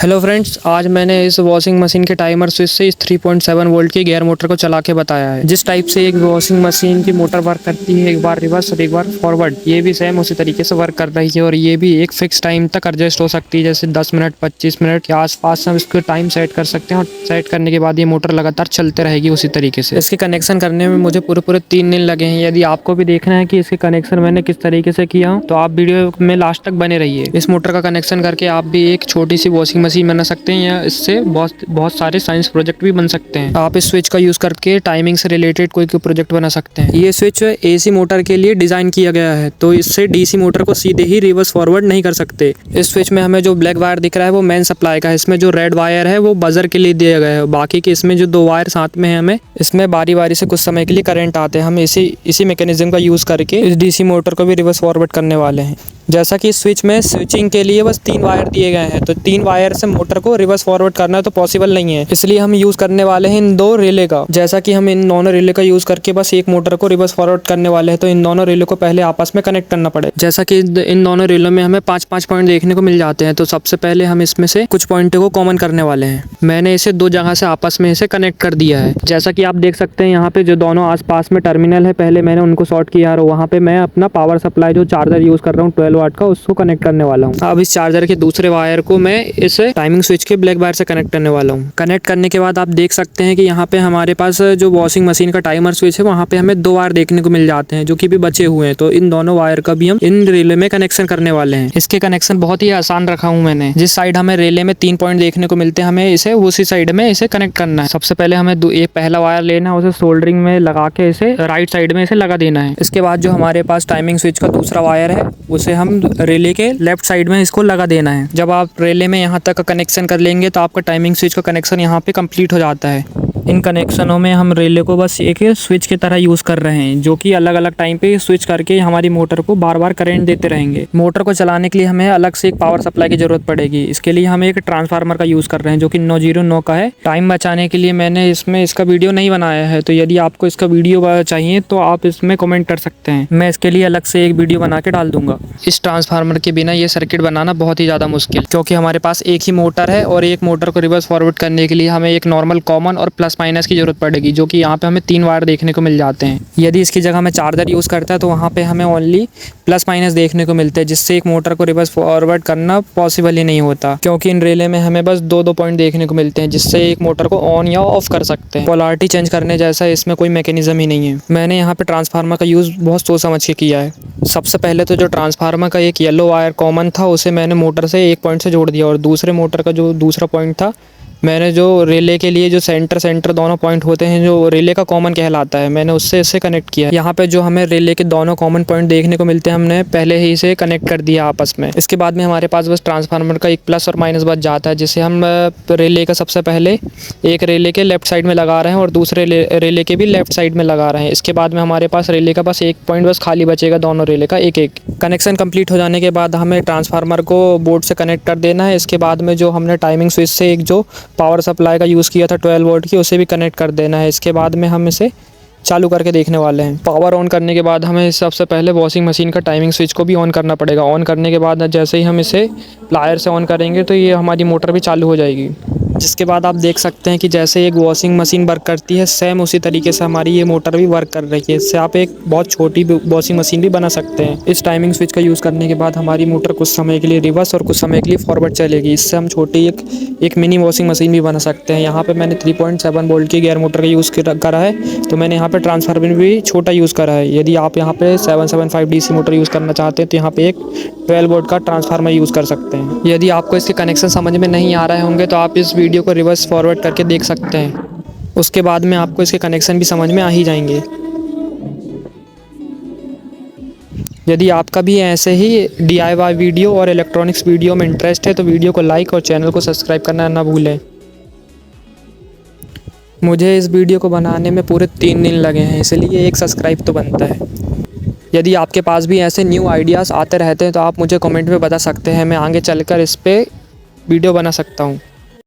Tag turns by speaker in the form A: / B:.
A: Hello friends, आज मैंने इस वॉशिंग मशीन के टाइमर स्विच से इस 3.7 वोल्ट की गियर मोटर को चला के बताया है। जिस टाइप से एक वॉशिंग मशीन की मोटर वर्क करती है, एक बार रिवर्स और एक बार फॉरवर्ड, ये भी सेम उसी तरीके से वर्क कर रही है और ये भी एक फिक्स टाइम तक एडजस्ट हो सकती है। जैसे 10 मिनट 25 मिनट के आसपास हम इसको टाइम सेट कर सकते हैं और सेट करने के बाद ये मोटर लगातार चलते रहेगी उसी तरीके से। इसके कनेक्शन करने में मुझे पूरे 3 दिन लगे हैं। यदि आपको भी देखना है कि इसके कनेक्शन मैंने किस तरीके से किया हूँ तो आप वीडियो में लास्ट तक बने रहिए। इस मोटर का कनेक्शन करके आप भी एक छोटी सी वॉशिंग मशीन बना सकते हैं या इससे बहुत सारे साइंस प्रोजेक्ट भी बन सकते हैं। आप इस स्विच का यूज करके टाइमिंग से रिलेटेड कोई प्रोजेक्ट बना सकते हैं। ये स्विच एसी मोटर के लिए डिजाइन किया गया है, तो इससे डीसी मोटर को सीधे ही रिवर्स फॉरवर्ड नहीं कर सकते। इस स्विच में हमें जो ब्लैक वायर दिख रहा है वो मेन सप्लाई का है। इसमें जो रेड वायर है वो बजर के लिए दिया गया है। बाकी के इसमें जो 2 वायर साथ में है, हमें इसमें बारी बारी से कुछ समय के लिए करंट आते हैं। हम इसी मैकेनिज्म का यूज करके इस डीसी मोटर को भी रिवर्स फॉरवर्ड करने वाले हैं। जैसा कि इस स्विच में स्विचिंग के लिए बस 3 वायर दिए गए हैं, तो 3 वायर से मोटर को रिवर्स फॉरवर्ड करना तो पॉसिबल नहीं है। इसलिए हम यूज करने वाले हैं इन 2 रिले का। जैसा कि हम इन दोनों रिले का यूज करके बस एक मोटर को रिवर्स फॉरवर्ड करने वाले हैं, तो इन दोनों रिले को पहले आपस में कनेक्ट करना पड़े। जैसा कि इन दोनों रिलों में हमें 5-5 पॉइंट देखने को मिल जाते हैं, तो सबसे पहले हम इसमें से कुछ पॉइंटों को कॉमन करने वाले हैं। मैंने इसे 2 जगह से आपस में इसे कनेक्ट कर दिया है। जैसा कि आप देख सकते हैं यहाँ पे जो दोनों आसपास में टर्मिनल है, पहले मैंने उनको शॉर्ट किया और वहाँ पे मैं अपना पावर सप्लाई जो चार्जर यूज कर रहा हूँ 12 वाट का, उसको कनेक्ट करने वाला हूँ। अब इस चार्जर के दूसरे वायर को मैं इस टाइमिंग स्विच के ब्लैक वायर से कनेक्ट करने वाला हूँ। कनेक्ट करने के बाद आप देख सकते हैं कि यहाँ पे हमारे पास जो वॉशिंग मशीन का टाइमर स्विच है वहाँ पे हमें 2 वायर देखने को मिल जाते हैं जो कि भी बचे हुए हैं, तो इन दोनों वायर का भी हम इन रिले में कनेक्शन करने वाले हैं। इसके कनेक्शन बहुत ही आसान रखा हूँ मैंने। जिस साइड हमें रिले में 3 पॉइंट देखने को मिलते हैं, हमें इसे उसी साइड में इसे कनेक्ट करना है। सबसे पहले हमें एक पहला वायर लेना है, उसे सोल्डरिंग में लगा के इसे राइट साइड में इसे लगा देना है। इसके बाद जो हमारे पास टाइमिंग स्विच का दूसरा वायर है उसे हम रिले के लेफ्ट साइड में इसको लगा देना है। जब आप रिले में यहाँ तक कनेक्शन कर लेंगे तो आपका टाइमिंग स्विच का कनेक्शन यहाँ पे कंप्लीट हो जाता है। इन कनेक्शनों में हम रिले को बस एक स्विच की तरह यूज़ कर रहे हैं, जो कि अलग अलग टाइम पे स्विच करके हमारी मोटर को बार बार करंट देते रहेंगे। मोटर को चलाने के लिए हमें अलग से एक पावर सप्लाई की ज़रूरत पड़ेगी। इसके लिए हम एक ट्रांसफार्मर का यूज़ कर रहे हैं जो कि 909 का है। टाइम बचाने के लिए मैंने इसका वीडियो नहीं बनाया है, तो यदि आपको इसका वीडियो चाहिए तो आप इसमें कमेंट कर सकते हैं। मैं इसके लिए अलग से एक वीडियो बना के डाल दूंगा। इस ट्रांसफार्मर के बिना ये सर्किट बनाना बहुत ही ज़्यादा मुश्किल, क्योंकि हमारे पास एक ही मोटर है और एक मोटर को रिवर्स फॉरवर्ड करने के लिए हमें एक नॉर्मल कॉमन और प्लस माइनस की जरूरत पड़ेगी, जो कि यहाँ पे हमें 3 वायर देखने को मिल जाते हैं। यदि इसकी जगह में चार्जर यूज़ करता है तो वहाँ पे हमें ओनली प्लस माइनस देखने को मिलते हैं, जिससे एक मोटर को रिवर्स फॉरवर्ड करना पॉसिबल ही नहीं होता, क्योंकि इन रिले में हमें बस 2 पॉइंट देखने को मिलते हैं जिससे एक मोटर को ऑन या ऑफ कर सकते हैं। पोलैरिटी चेंज करने जैसा इसमें कोई मैकेनिज्म ही नहीं है। मैंने यहाँ पे ट्रांसफार्मर का यूज़ बहुत सोच समझ के किया है। सबसे पहले तो जो ट्रांसफार्मर का एक येलो वायर कॉमन था उसे मैंने मोटर से एक पॉइंट से जोड़ दिया, और दूसरे मोटर का जो दूसरा पॉइंट था मैंने जो रिले के लिए जो सेंटर दोनों पॉइंट होते हैं जो रिले का कॉमन कहलाता है, मैंने उससे इसे कनेक्ट किया। यहाँ पे जो हमें रिले के दोनों कॉमन पॉइंट देखने को मिलते हैं हमने पहले ही इसे कनेक्ट कर दिया आपस में। इसके बाद में हमारे पास बस ट्रांसफार्मर का एक प्लस और माइनस बच जाता है, जिसे हम रिले का सबसे पहले एक रिले के लेफ्ट साइड में लगा रहे हैं और दूसरे रिले के भी लेफ्ट साइड में लगा रहे हैं। इसके बाद में हमारे पास रिले का बस एक पॉइंट बस खाली बचेगा, दोनों रिले का एक एक। कनेक्शन कंप्लीट हो जाने के बाद हमें ट्रांसफार्मर को बोर्ड से कनेक्ट कर देना है। इसके बाद में जो हमने टाइमिंग स्विच से एक जो पावर सप्लाई का यूज़ किया था 12 वोल्ट की, उसे भी कनेक्ट कर देना है। इसके बाद में हम इसे चालू करके देखने वाले हैं। पावर ऑन करने के बाद हमें सबसे पहले वॉशिंग मशीन का टाइमिंग स्विच को भी ऑन करना पड़ेगा। ऑन करने के बाद जैसे ही हम इसे प्लायर से ऑन करेंगे तो ये हमारी मोटर भी चालू हो जाएगी। जिसके बाद आप देख सकते हैं कि जैसे एक वॉशिंग मशीन वर्क करती है, सेम उसी तरीके से हमारी ये मोटर भी वर्क कर रही है। इससे आप एक बहुत छोटी वॉशिंग मशीन भी बना सकते हैं। इस टाइमिंग स्विच का यूज़ करने के बाद हमारी मोटर कुछ समय के लिए रिवर्स और कुछ समय के लिए फॉरवर्ड चलेगी। इससे हम छोटी एक मिनी वॉशिंग मशीन भी बना सकते हैं। यहाँ पे मैंने 3.7 वोल्ट की गियर मोटर का यूज़ करा है, तो मैंने यहाँ पे ट्रांसफार्मर भी छोटा यूज़ करा है। यदि आप यहाँ पे 775 डीसी मोटर यूज़ करना चाहते हैं तो यहाँ पे एक 12 वोल्ट का ट्रांसफार्मर यूज़ कर सकते हैं। यदि आपको इसके कनेक्शन समझ में नहीं आ रहे होंगे तो आप इस वीडियो को रिवर्स फॉरवर्ड करके देख सकते हैं। उसके बाद में आपको इसके कनेक्शन भी समझ में आ ही जाएंगे। यदि आपका भी ऐसे ही DIY वीडियो और इलेक्ट्रॉनिक्स वीडियो में इंटरेस्ट है तो वीडियो को लाइक और चैनल को सब्सक्राइब करना ना भूलें। मुझे इस वीडियो को बनाने में पूरे 3 दिन लगे हैं, इसलिए एक सब्सक्राइब तो बनता है। यदि आपके पास भी ऐसे न्यू आइडियाज़ आते रहते हैं तो आप मुझे कमेंट में बता सकते हैं, मैं आगे चलकर इस पर वीडियो बना सकता हूँ।